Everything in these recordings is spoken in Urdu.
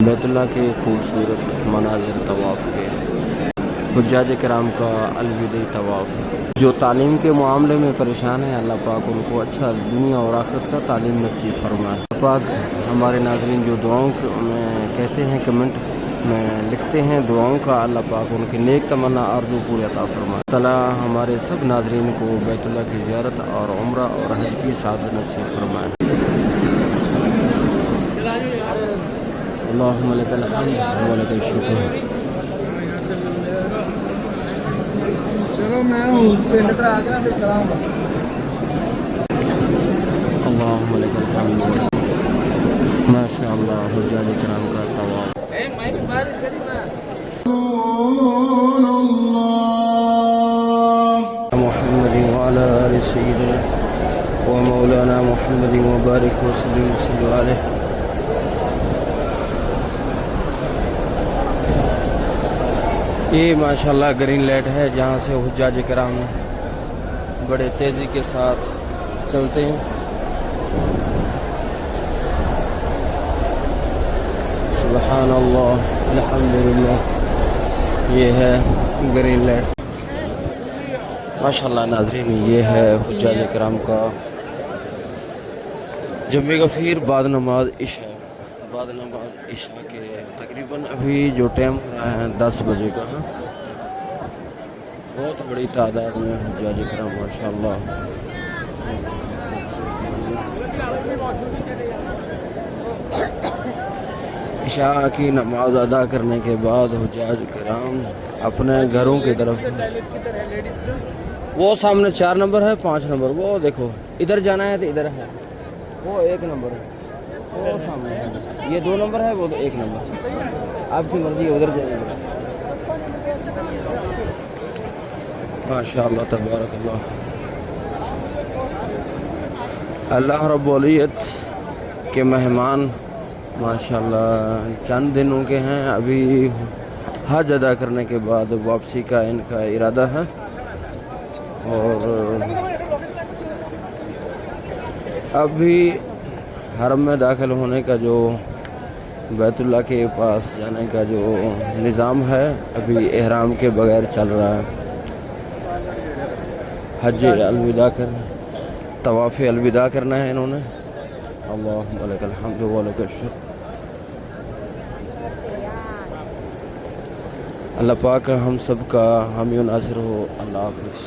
بیت اللہ کے خوبصورت مناظر طواف کے حجاج کرام کا الوداعی طواف۔ جو تعلیم کے معاملے میں پریشان ہیں، اللہ پاک ان کو اچھا دنیا اور آخرت کا تعلیم نصیب فرمائے۔ اللہ پاک ہمارے ناظرین جو دعاؤں میں کہتے ہیں، کمنٹ میں لکھتے ہیں دعاؤں کا، اللہ پاک ان کی نیک تمنا آرزو پوری عطا فرمائے۔ اللہ ہمارے سب ناظرین کو بیت اللہ کی زیارت اور عمرہ اور حج کی سعادت نصیب فرمائے۔ اللہم لک الحمد و لک الشکر۔ چلو میں ہوں پنڈ پر آ کے پھر کراؤں گا۔ اللہم لک الحمد، ماشاء اللہ حجاج کرام کا طواف۔ محمد وعلى آل سيدنا ومولانا محمد وبارك وسلم وسلم عليه۔ یہ ماشاءاللہ گرین لائٹ ہے جہاں سے حجاج کرام بڑے تیزی کے ساتھ چلتے ہیں۔ سبحان اللہ، الحمدللہ، یہ ہے گرین لائٹ۔ ماشاءاللہ ناظرین، یہ ہے حجاج کرام کا جمع غفیر بعد نماز عشاء۔ بعد نماز عشاء کے تقریباً ابھی جو ٹائم ہو رہا ہے 10 بجے کا ہے۔ بہت بڑی تعداد میں حجاج کرام ماشاءاللہ۔ عشاء کی نماز ادا کرنے کے بعد حجاج کرام اپنے گھروں کی طرف، وہ سامنے 4 نمبر ہے، 5 نمبر، وہ دیکھو ادھر جانا ہے تو ادھر ہے، وہ 1 نمبر ہے، وہ سامنے ہے، یہ 2 نمبر ہے، وہ 1 نمبر، آپ کی مرضی ہے ادھر جائیں گے۔ ماشاءاللہ تبارک اللہ۔ اللہ رب العزت کے مہمان ماشاءاللہ چند دنوں کے ہیں، ابھی حج ادا کرنے کے بعد واپسی کا ان کا ارادہ ہے، اور ابھی حرم میں داخل ہونے کا جو بیت اللہ کے پاس جانے کا جو نظام ہے ابھی احرام کے بغیر چل رہا ہے۔ حج الوداع کر طواف الوداع کرنا ہے انہوں نے۔ اللہم لک الحمد و لک الشکر۔ اللہ پاک ہم سب کا حامی و ناصر ہو۔ اللہ حافظ۔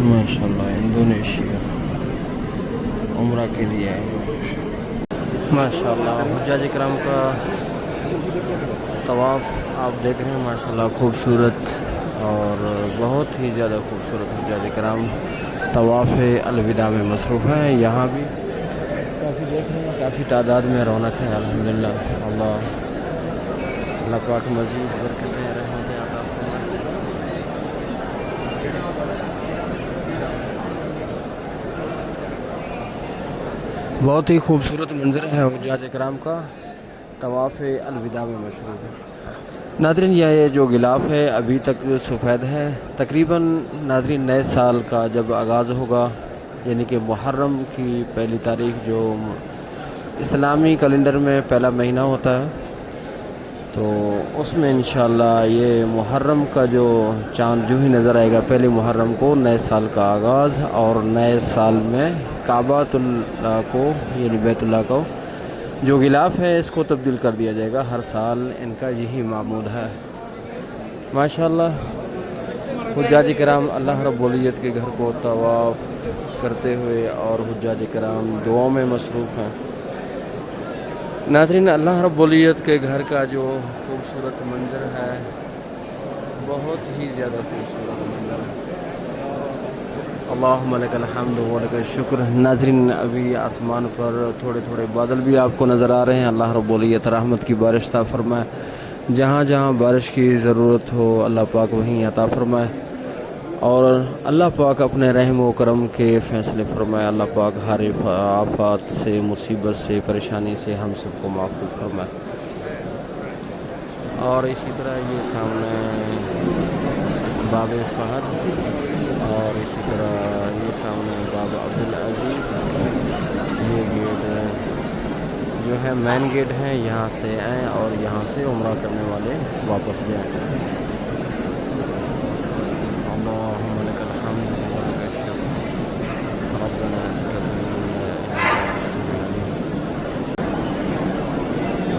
ماشاءاللہ انڈونیشیا عمرہ کے لیے آئے ہیں۔ ماشاءاللہ حجاج کرام کا طواف آپ دیکھ رہے ہیں، ماشاءاللہ خوبصورت اور بہت ہی زیادہ خوبصورت حجاج کرام طواف الوداع میں مصروف ہیں۔ یہاں بھی کافی دیکھ رہے ہیں، کافی تعداد میں رونق ہے الحمدللہ۔ اللہ پاک مزید برکتیں رحمتیں عطا فرمائے۔ بہت ہی خوبصورت منظر ہے حجاج کرام کا طواف الوداع میں مشروف ہے۔ ناظرین یہ جو غلاف ہے ابھی تک سفید ہے، تقریباً ناظرین نئے سال کا جب آغاز ہوگا، یعنی کہ محرم کی پہلی تاریخ جو اسلامی کیلنڈر میں پہلا مہینہ ہوتا ہے، تو اس میں انشاءاللہ یہ محرم کا جو چاند جو ہی نظر آئے گا پہلے محرم کو، نئے سال کا آغاز، اور نئے سال میں کعبۃ اللہ کو یعنی بیت اللہ کو جو غلاف ہے اس کو تبدیل کر دیا جائے گا۔ ہر سال ان کا یہی معمول ہے۔ ماشاءاللہ حجاج کرام اللہ رب العزت کے گھر کو طواف کرتے ہوئے اور حجاج کرام دعاؤں میں مصروف ہیں۔ ناظرین اللہ رب العزت کے گھر کا جو خوبصورت منظر ہے، بہت ہی زیادہ خوبصورت منظر ہے۔ اللہم لک الحمد و لک الشکر۔ ناظرین ابھی آسمان پر تھوڑے تھوڑے بادل بھی آپ کو نظر آ رہے ہیں۔ اللہ رب العزت رحمت کی بارش عطا فرمائے، جہاں جہاں بارش کی ضرورت ہو اللہ پاک وہیں عطا فرمائے، اور اللہ پاک اپنے رحم و کرم کے فیصلے فرمائے۔ اللہ پاک ہر آفات سے، مصیبت سے، پریشانی سے ہم سب کو محفوظ فرمائے۔ اور اسی طرح یہ سامنے باب فہد، اور اسی طرح یہ سامنے باب عبدالعزیز، یہ گیٹ ہے۔ جو ہے مین گیٹ ہے، یہاں سے آئیں اور یہاں سے عمرہ کرنے والے واپس جائیں۔ اللہم لک الحمد و لک الشکر ربنا تقبل منا انک انت السمیع العلیم۔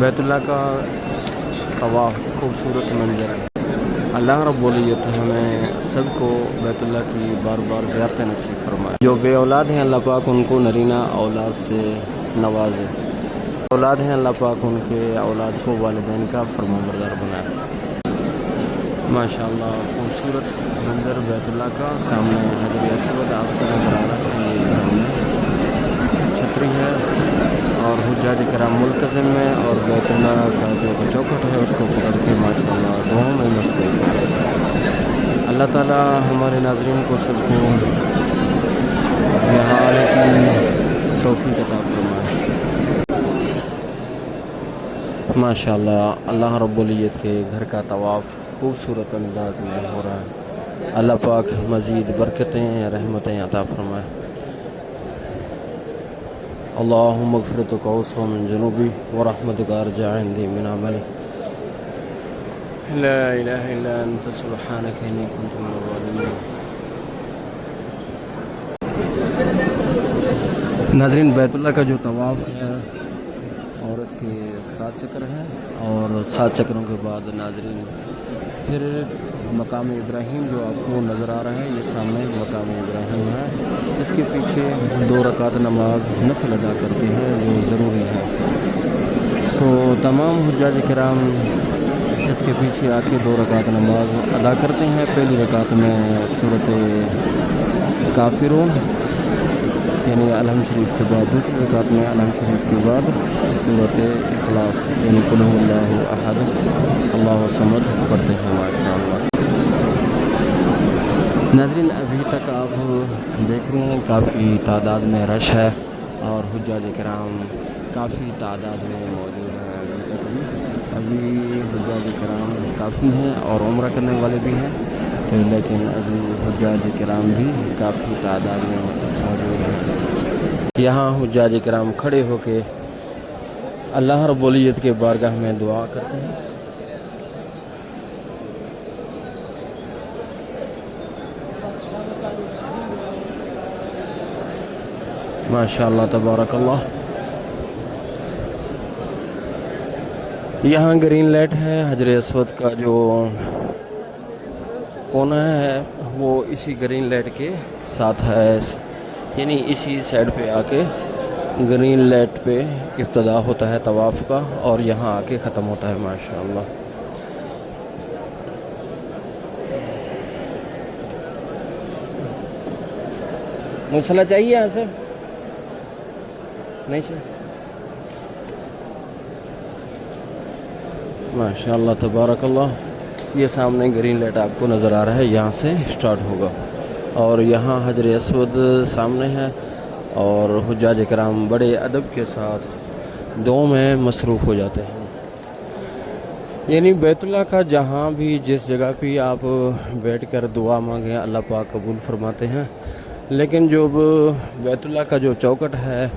بیت اللہ کا طواف خوبصورت منظر ہے۔ اللہ رب العزت ہمیں سب کو بیت اللہ کی بار بار زیارت نصیب فرمائے۔ جو بے اولاد ہیں اللہ پاک ان کو نرینہ اولاد سے نوازے، اولاد ہیں اللہ پاک ان کے اولاد کو والدین کا فرمانبردار بنائے۔ ماشاءاللہ خوبصورت منظر بیت اللہ کا، سامنے حجر اسود آپ کو نظر آ رہا ہے، یہ سامنے چھتری ہے اور حجاج کرام ملتزم میں، اور بیت اللہ کا جو چوکھٹ ہے اس کو پکڑ کے ماشاءاللہ دعاؤں میں مصروف ہے۔ اللہ تعالی ہمارے ناظرین کو سب کو یہاں آنے کی توفیق عطا فرمائے۔ ماشاءاللہ اللہ رب العزت کے گھر کا طواف خوبصورت انداز میں ہو رہا ہے۔ اللہ پاک مزید برکتیں رحمتیں عطا فرمائے۔ اللہم مغفرتک اوسع من جنوبی ورحمتک ارجع عندی من عملی لا الہ الا انت سبحانک انی کنت من الظالمین۔ ناظرین بیت اللہ کا جو طواف ہے اور اس کے 7 چکر ہیں، اور 7 چکروں کے بعد ناظرین پھر مقام ابراہیم جو آپ کو نظر آ رہا ہے، یہ سامنے مقام ابراہیم ہے، اس کے پیچھے 2 رکعت نماز نفل ادا کرتے ہیں جو ضروری ہے۔ تو تمام حجاج کرام اس کے پیچھے آ کے 2 رکعت نماز ادا کرتے ہیں۔ پہلی رکعت میں سورۃ کافرون یعنی الحمد شریف کے بعد، دوسری رکعت میں الحمد شریف کے بعد سورۃ اخلاص یعنی قل هو اللہ احد اللہ الصمد پڑھتے ہیں ماشاءاللہ۔ ناظرین ابھی تک آپ دیکھ رہے ہیں کافی تعداد میں رش ہے اور حجاج کرام کافی تعداد میں موجود ہیں۔ ابھی حجاج کرام کافی ہیں اور عمرہ کرنے والے بھی ہیں، تو لیکن ابھی حجاج کرام بھی کافی تعداد میں موجود ہیں۔ یہاں حجاج کرام کھڑے ہو کے اللہ رب العزت کے بارگاہ میں دعا کرتے ہیں۔ ماشاءاللہ تبارک اللہ۔ یہاں گرین لائٹ ہے، حجر اسود کا جو کونا ہے وہ اسی گرین لائٹ کے ساتھ ہے، یعنی اسی سائڈ پہ آ کے گرین لائٹ پہ ابتدا ہوتا ہے طواف کا اور یہاں آ کے ختم ہوتا ہے ماشاءاللہ۔ مصلی چاہیے یہاں سے نہیں چاہیے؟ ماشاءاللہ تبارک اللہ۔ یہ سامنے گرین لائٹ آپ کو نظر آ رہا ہے، یہاں سے سٹارٹ ہوگا اور یہاں حجر اسود سامنے ہے اور حجاج کرام بڑے ادب کے ساتھ دعاؤں میں مصروف ہو جاتے ہیں۔ یعنی بیت اللہ کا جہاں بھی جس جگہ پہ آپ بیٹھ کر دعا مانگیں اللہ پاک قبول فرماتے ہیں، لیکن جو بیت اللہ کا جو چوکٹ ہے،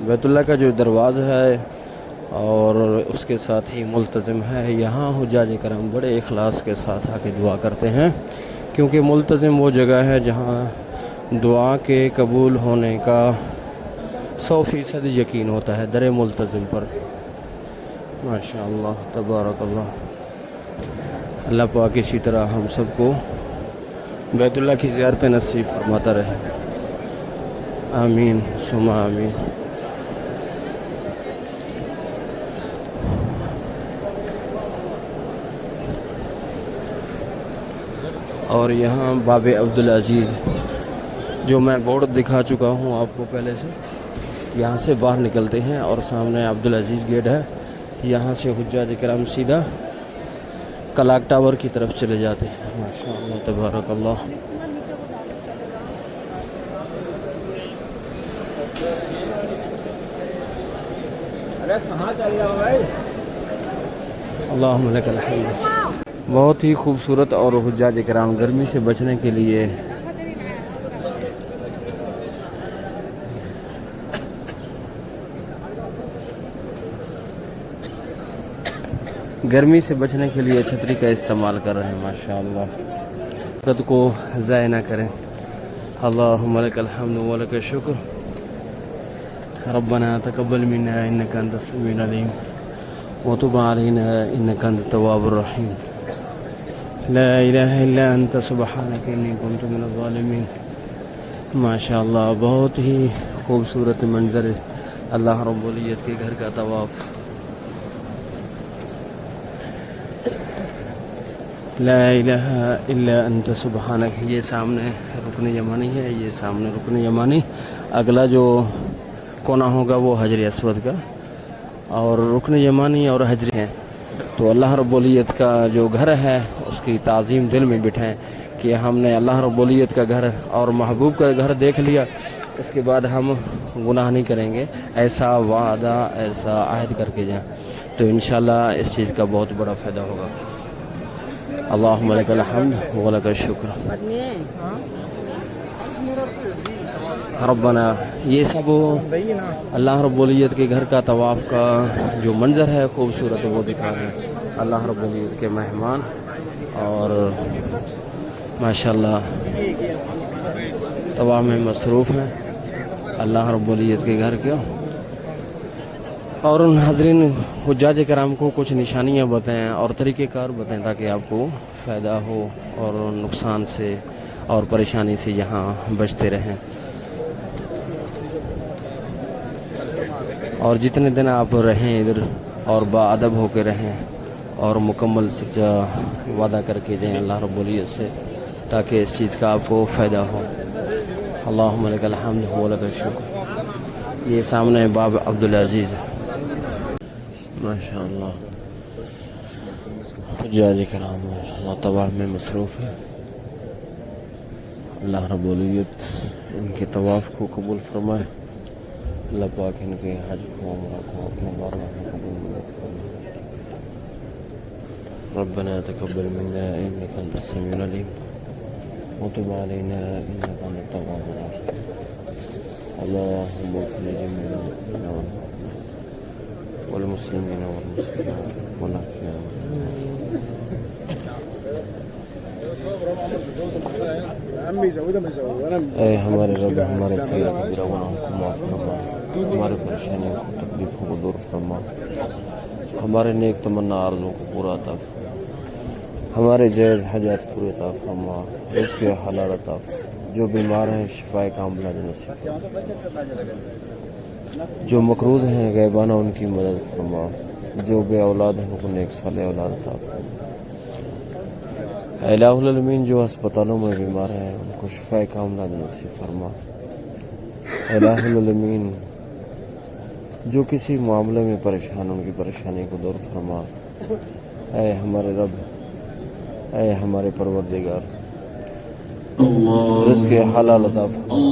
بیت اللہ کا جو دروازہ ہے اور اس کے ساتھ ہی ملتزم ہے، یہاں حجاج کرام بڑے اخلاص کے ساتھ آ کے دعا کرتے ہیں، کیونکہ ملتزم وہ جگہ ہے جہاں دعا کے قبول ہونے کا 100% یقین ہوتا ہے در ملتزم پر۔ ماشاءاللہ تبارک اللہ۔ اللہ پاک اسی طرح ہم سب کو بیت اللہ کی زیارت نصیب فرماتا رہے، آمین ثم آمین۔ اور یہاں باب عبدالعزیز جو میں بورڈ دکھا چکا ہوں آپ کو پہلے سے، یہاں سے باہر نکلتے ہیں اور سامنے عبدالعزیز گیٹ ہے، یہاں سے حجاج کرام سیدھا کلاک ٹاور کی طرف چلے جاتے ہیں ماشاءاللہ تبارک اللہ۔ اللہم لک الحمد۔ بہت ہی خوبصورت، اور حجاج کرام گرمی سے بچنے کے لیے گرمی سے بچنے کے لیے چھتری کا استعمال کر رہے ہیں ماشاءاللہ. وقت کو ضائع نہ کریں. اللہم لک الحمد ولک الشکر. ربنا تقبل منا انک انت السمیع العلیم وتب علینا انک انت التواب الرحیم. لا الہ الا انت سبحانک انی کنت من الظالمین. ماشاءاللہ بہت ہی خوبصورت منظر اللہ رب العزت کے گھر کا طواف. لا الہ الا انت سبحانک. یہ سامنے رکن یمانی ہے, یہ سامنے رکن یمانی. اگلا جو کونا ہوگا وہ حجر اسود کا, اور رکن یمانی اور حجر ہیں. تو اللہ رب العزت کا جو گھر ہے اس کی تعظیم دل میں بٹھائیں کہ ہم نے اللہ رب العزت کا گھر اور محبوب کا گھر دیکھ لیا, اس کے بعد ہم گناہ نہیں کریں گے. ایسا وعدہ, ایسا عہد کر کے جائیں تو انشاءاللہ اس چیز کا بہت بڑا فائدہ ہوگا. اللہم لک الحمد ولک الشکر. ربنا, یہ سب اللہ رب العزت کے گھر کا طواف کا جو منظر ہے خوبصورت وہ دکھا رہے ہیں. اللہ رب العزت کے مہمان اور ماشاءاللہ طواف میں مصروف ہیں اللہ رب العزت کے گھر کے. اور ان حاضرین حجاج کرام کو کچھ نشانیاں بتائیں اور طریقہ کار بتائیں تاکہ آپ کو فائدہ ہو اور نقصان سے اور پریشانی سے یہاں بچتے رہیں. اور جتنے دن آپ رہیں ادھر اور باادب ہو کے رہیں اور مکمل سچا وعدہ کر کے جائیں اللہ رب العزت سے تاکہ اس چیز کا آپ کو فائدہ ہو. اللہم لک الحمد ولک الشکر. یہ سامنے باب عبدالعزیز ماشاءاللہ. حجاج کرام ماشاءاللہ طواف میں مصروف ہے. اللہ رب العزت ان کے طواف کو قبول فرمائے. اللہ پاک ان کے حج کو عمرہ کو اپنے بارگاہ میں قبول فرمائے. ربنا تقبل منا انک انت السمیع العلیم وتب علینا انک انت التواب الرحیم. اللهم اغفر لجميع المؤمنين والمسلمين والمسلمات والأحياء. اے ہمارے رب, ہمارے صغیر کبیرہ گناہوں کو معاف فرما, ہماری پریشانیوں کو تکلیفوں کو دور فرما, ہمارے نیک تمنا آرزوں کو پورا عطا فرما, ہمارے جائز حاجات پورے عطا فرما, رزق حلال عطا فرما. جو بیمار ہیں شفائے کاملہ نصیب فرما, جو مقروض ہیں غیبانہ ان کی مدد فرما, جو بے اولاد ہیں ان کو نیک صالح اولاد عطا فرما. اے الہ العالمین جو ہسپتالوں میں بیمار ہیں ان کو شفائے کاملہ نصیب فرما. اے الہ العالمین جو کسی معاملے میں پریشان ان کی پریشانی کو دور فرما. اے ہمارے رب, اے ہمارے پروردگار, رزق حلال عطا فرما.